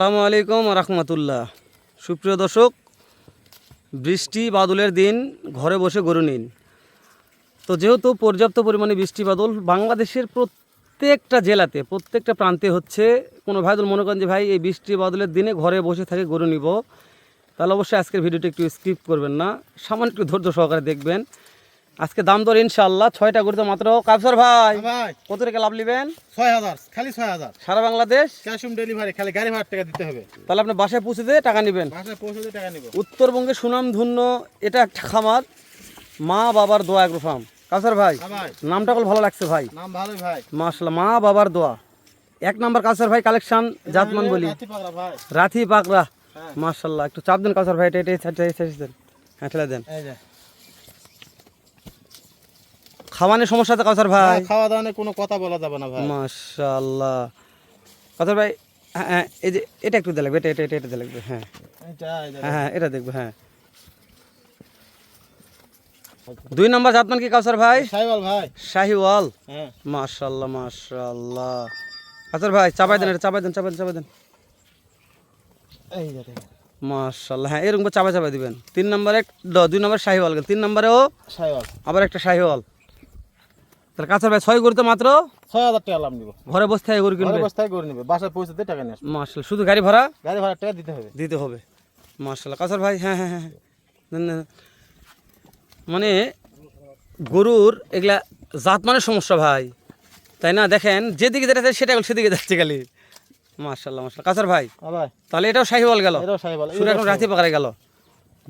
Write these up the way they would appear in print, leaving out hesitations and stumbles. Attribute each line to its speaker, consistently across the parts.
Speaker 1: আসসালামু আলাইকুম রহমতুল্লাহ। সুপ্রিয় দর্শক, বৃষ্টি বাদলের দিন ঘরে বসে গরু নিন। তো যেহেতু পর্যাপ্ত পরিমাণে বৃষ্টি বাদল বাংলাদেশের প্রত্যেকটা জেলাতে প্রত্যেকটা প্রান্তে হচ্ছে, কোনো ভাই মনে করেন যে ভাই এই বৃষ্টি বাদলের দিনে ঘরে বসে থেকে গরু নিব, তাহলে অবশ্যই আজকের ভিডিওটি একটু স্কিপ করবেন না, সামান্য একটু ধৈর্য সহকারে দেখবেন। আজকে দাম দর ইনশাআল্লাহ 6টা গরুতে মাত্র কাপসার ভাই কত টাকা লাভ নেবেন?
Speaker 2: 6000, খালি 6000
Speaker 1: সারা বাংলাদেশ
Speaker 2: ক্যাশ অন ডেলিভারি, খালি গাড়ি ভাড়া টাকা দিতে হবে।
Speaker 1: তাহলে আপনি বাসায় পৌঁছে দিয়ে টাকা নেবেন?
Speaker 2: বাসায় পৌঁছে দিয়ে টাকা নিব।
Speaker 1: উত্তরবঙ্গের সুনামধন্য এটা একটা খামার, মা বাবার দোয়া এগ্রো ফার্ম। কাউসার ভাই নামটা খুব ভালো লাগছে ভাই,
Speaker 2: নাম ভালোই ভাই,
Speaker 1: মাশাআল্লাহ। মা বাবার দোয়া এক নাম্বার কাউসার ভাই কালেকশন জাতমান বলি রাথি পাকড়া, মাশাআল্লাহ। একটু চাপ দেন কাউসার ভাই, এটা দেন, হ্যাঁ ঠেলে দেন। খাওয়ানোর সমস্যা তো কাউসার ভাই?
Speaker 2: খাওয়া দাওয়ার কোনো কথা বলা যাবে না ভাই,
Speaker 1: মাশাআল্লাহ। কাউসার ভাই হ্যাঁ এই যে এটা একটু দিয়ে লাগবে, এটা দিয়ে লাগবে, হ্যাঁ হ্যাঁ এটা দেখবো, হ্যাঁ। 2 নাম্বার জাতমান কি কাউসার ভাই?
Speaker 2: শাহিওয়াল ভাই,
Speaker 1: শাহিওয়াল,
Speaker 2: হ্যাঁ
Speaker 1: মাশাআল্লাহ মাশাআল্লাহ। কাউসার ভাই চাপাই দেন, এটা চাপাই দেন,
Speaker 2: এই যে দেখেন
Speaker 1: মাশাআল্লাহ। হ্যাঁ এরকম চাপাই দিবেন। 3 নম্বরে 2 নম্বর শাহিওয়াল, 3 নম্বরেও
Speaker 2: শাহিওয়াল,
Speaker 1: আবার একটা শাহিওয়াল। তাহলে কাউসার ভাই 6 গরুতে মাত্র
Speaker 2: 6000 টাকা লাভ নিব।
Speaker 1: ঘরে বসে থেকে গরু কিনবে?
Speaker 2: ঘরে বসে থেকে গরু নিবে, বাসায় পৌঁছে দিয়ে টাকা নিয়ে আসবে।
Speaker 1: মাশাআল্লাহ। শুধু গাড়ি ভাড়া
Speaker 2: টাকা দিতে হবে।
Speaker 1: মাশাআল্লাহ। কাউসার ভাই হ্যাঁ হ্যাঁ হ্যাঁ মানে গরুর এগুলা জাত মানের সমস্যা ভাই, তাই না? দেখেন যেদিকে যেটা সেটা সেদিকে যাচ্ছে খালি, মাশাআল্লাহ মাশাআল্লাহ। কাউসার ভাই তাহলে এটাও শাহিওয়াল গেল,
Speaker 2: এটাও শাহিওয়াল,
Speaker 1: শুধু এখন রাতি পাকারে গেল।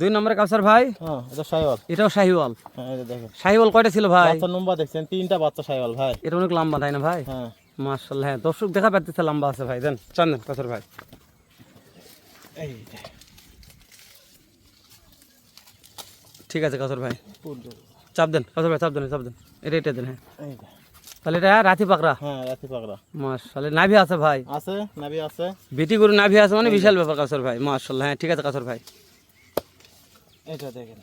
Speaker 1: 2 নম্বরে কাউসার ভাই,
Speaker 2: হ্যাঁ এটা শাহিওয়াল,
Speaker 1: এটাও শাহিওয়াল।
Speaker 2: হ্যাঁ এটা দেখেন
Speaker 1: শাহিওয়াল কয়টা ছিল ভাই?
Speaker 2: বাচ্চা নম্বর দেখছেন, 3টা বাচ্চা শাহিওয়াল ভাই।
Speaker 1: এটা অনেক লম্বা তাই না ভাই?
Speaker 2: হ্যাঁ
Speaker 1: মাশাআল্লাহ। হ্যাঁ দর্শক দেখা পাচ্ছে লম্বা আছে ভাই, দেন চান দেন কাউসার ভাই।
Speaker 2: এই
Speaker 1: ঠিক আছে কাউসার ভাই, চাপ দেন কাউসার ভাই, চাপ দেন এটা দেন, হ্যাঁ। তাহলে এটা রাতি পাকড়া,
Speaker 2: হ্যাঁ রাতি পাকড়া,
Speaker 1: মাশাআল্লাহ। নাভি আছে ভাই?
Speaker 2: আছে, নাভি আছে।
Speaker 1: বিটি গরু নাভি আছে মানে বিশাল ব্যাপার কাউসার ভাই, মাশাআল্লাহ। হ্যাঁ ঠিক আছে কাউসার ভাই।
Speaker 2: এটা দেখেন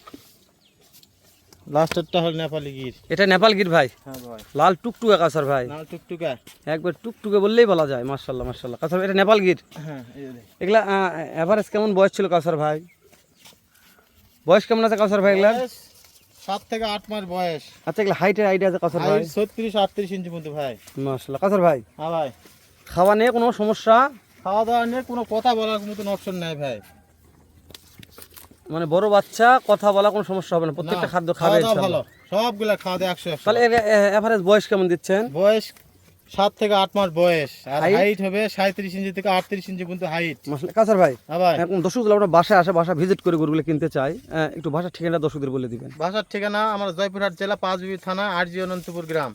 Speaker 2: লাস্টেরটা হল নেপালি গির,
Speaker 1: এটা নেপাল গির ভাই,
Speaker 2: হ্যাঁ ভাই
Speaker 1: লাল টুকটুকা কাউসার ভাই,
Speaker 2: লাল টুকটুকা,
Speaker 1: একবার টুকটুকে বললেই বলা যায়, মাশাআল্লাহ মাশাআল্লাহ। কাউসার এটা নেপাল গির,
Speaker 2: হ্যাঁ এই যে
Speaker 1: এগুলা এভারেজ কেমন বয়স ছিল কাউসার ভাই? বয়স কেমন আছে কাউসার ভাই এগুলা?
Speaker 2: 7 থেকে 8 মাস বয়স।
Speaker 1: আচ্ছা এগুলা হাইটের আইডিয়া আছে কাউসার ভাই?
Speaker 2: 36-38 ইঞ্চি মতো ভাই,
Speaker 1: মাশাআল্লাহ। কাউসার ভাই
Speaker 2: হ্যাঁ ভাই
Speaker 1: খাওয়া নিয়ে কোনো সমস্যা?
Speaker 2: খাওয়া দাওয়া নিয়ে কোনো কথা বলার মতন অপশন নাই ভাই,
Speaker 1: মানে বড় বাচ্চা কথা বলা কোনো সমস্যা হবে না, প্রত্যেকটা খাদ্য খাবে
Speaker 2: ভালো, সবগুলা খাওয়া দাওয়া 100।
Speaker 1: তাহলে এভারেজ বয়স কেমন দিচ্ছেন?
Speaker 2: বয়স 7 থেকে 8 মাস বয়স, আর হাইট হবে 37 ইঞ্চি থেকে 38 ইঞ্চি পর্যন্ত হাইট।
Speaker 1: মাশাআল্লাহ। কাউসার ভাই
Speaker 2: হ্যাঁ ভাই
Speaker 1: এখন দর্শকদের আমরা বাসায় আসে, বাসা ভিজিট করে গরুগুলো কিনতে চাই, একটু বাসার ঠিকানা দর্শকদের বলে দিবেন।
Speaker 2: বাসার ঠিকানা আমার জয়পুরহাট জেলা পাঁচবিবি থানা আরজি অনন্তপুর গ্রাম।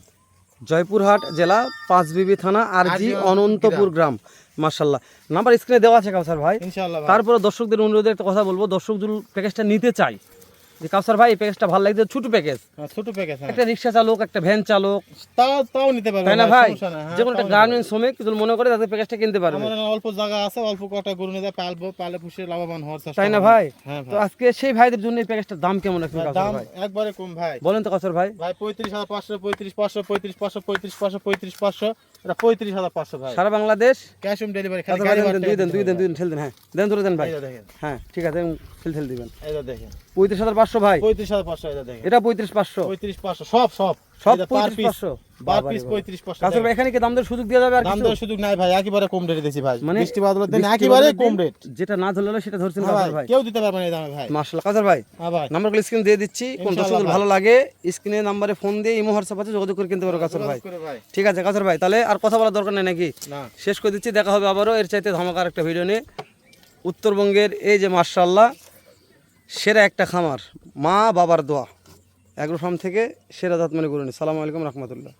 Speaker 1: জয়পুরহাট জেলা পাঁচবিবি থানা আরজি অনন্তপুর গ্রাম, মাশাআল্লাহ। নাম্বার স্ক্রিনে দেওয়া আছে কাউসার ভাই,
Speaker 2: ইনশাআল্লাহ।
Speaker 1: তারপরে দর্শকদের অনুরোধে একটা কথা বলবো, দর্শক যদি প্যাকেজটা নিতে চাই যে কাউসার ভাই এই প্যাকেজটা ভালো লাগছে, ছোট প্যাকেজ,
Speaker 2: ছোট প্যাকেজ,
Speaker 1: একটা রিক্সা চালক একটা ভ্যান চালক
Speaker 2: তাও নিতে পারবে,
Speaker 1: তাই না ভাই?
Speaker 2: হ্যাঁ,
Speaker 1: যে কোনো একটা গার্মেন্টস শ্রমিক যদি মনে করে তাদের প্যাকেজটা কিনতে পারবে।
Speaker 2: আমার অল্প জায়গা আছে, অল্প কটা গরু নিয়ে পালে পুষে লাভবান হওয়ার চেষ্টা,
Speaker 1: তাই না ভাই?
Speaker 2: হ্যাঁ
Speaker 1: তো আজকে সেই ভাইদের জন্য এই প্যাকেজটার দাম কেমন রাখবেন কাউসার
Speaker 2: দাম
Speaker 1: ভাই?
Speaker 2: একবারে কম ভাই,
Speaker 1: বলেন তো কাউসার ভাই।
Speaker 2: 35,500, 35,500, 35,500, 35,500, 35,500, এটা 35,500 ভাই।
Speaker 1: সারা বাংলাদেশ
Speaker 2: ক্যাশ অন ডেলিভারি,
Speaker 1: দুই দেন ঠেল দেন, হ্যাঁ দেন ধরে দেন ভাই, হ্যাঁ ঠিক আছে ঠেল দিবেন।
Speaker 2: এইটা দেখেন
Speaker 1: 35,500 ভাই,
Speaker 2: 35,500, এটা দেখেন
Speaker 1: এটা 35,500,
Speaker 2: 35,500 সব
Speaker 1: 35,500
Speaker 2: পার পিস 35,500।
Speaker 1: কাউসার ভাই এখানে কি দাম দর সুযোগ দেওয়া যাবে? আর
Speaker 2: দাম
Speaker 1: কিছু
Speaker 2: দেওয়ার সুযোগ নাই ভাই, একেবারে কম রেটে দিছি ভাই,
Speaker 1: মানে
Speaker 2: বৃষ্টি বাদলের দিন
Speaker 1: বৃষ্টি
Speaker 2: একেবারে
Speaker 1: বাদলের
Speaker 2: কম
Speaker 1: দিন
Speaker 2: রেট,
Speaker 1: যেটা না ধরলে সেটা ধরছেন
Speaker 2: হ্যাঁ
Speaker 1: কাউসার ভাই,
Speaker 2: কেউ দিতে পারবে না এই দামে ভাই।
Speaker 1: মাশাআল্লাহ। কাউসার ভাই
Speaker 2: হ্যাঁ ভাই
Speaker 1: নাম্বারগুলো স্ক্রিনে দিয়ে দিচ্ছি, কোন দর্শকদের ভালো লাগে স্ক্রিনে নাম্বারে ফোন দিয়ে ইমো হোয়াটসঅ্যাপ আছে যোগাযোগ করে কিনতে পারো কাউসার ভাই। ঠিক আছে কাউসার ভাই, তাহলে আর কথা বলার দরকার নেই নাকি?
Speaker 2: না,
Speaker 1: শেষ করে দিচ্ছি, দেখা হবে আবারও এর চাইতে ধামাকার একটা ভিডিও নিয়ে। উত্তরবঙ্গের এই যে মাশাআল্লাহ সেরা একটা খামার, মা বাবার দোয়া এগ্রো ফার্ম থেকে সেরা জাত মানে গরু নিয়ে। সালামু আলাইকুম রহমতুল্লাহ।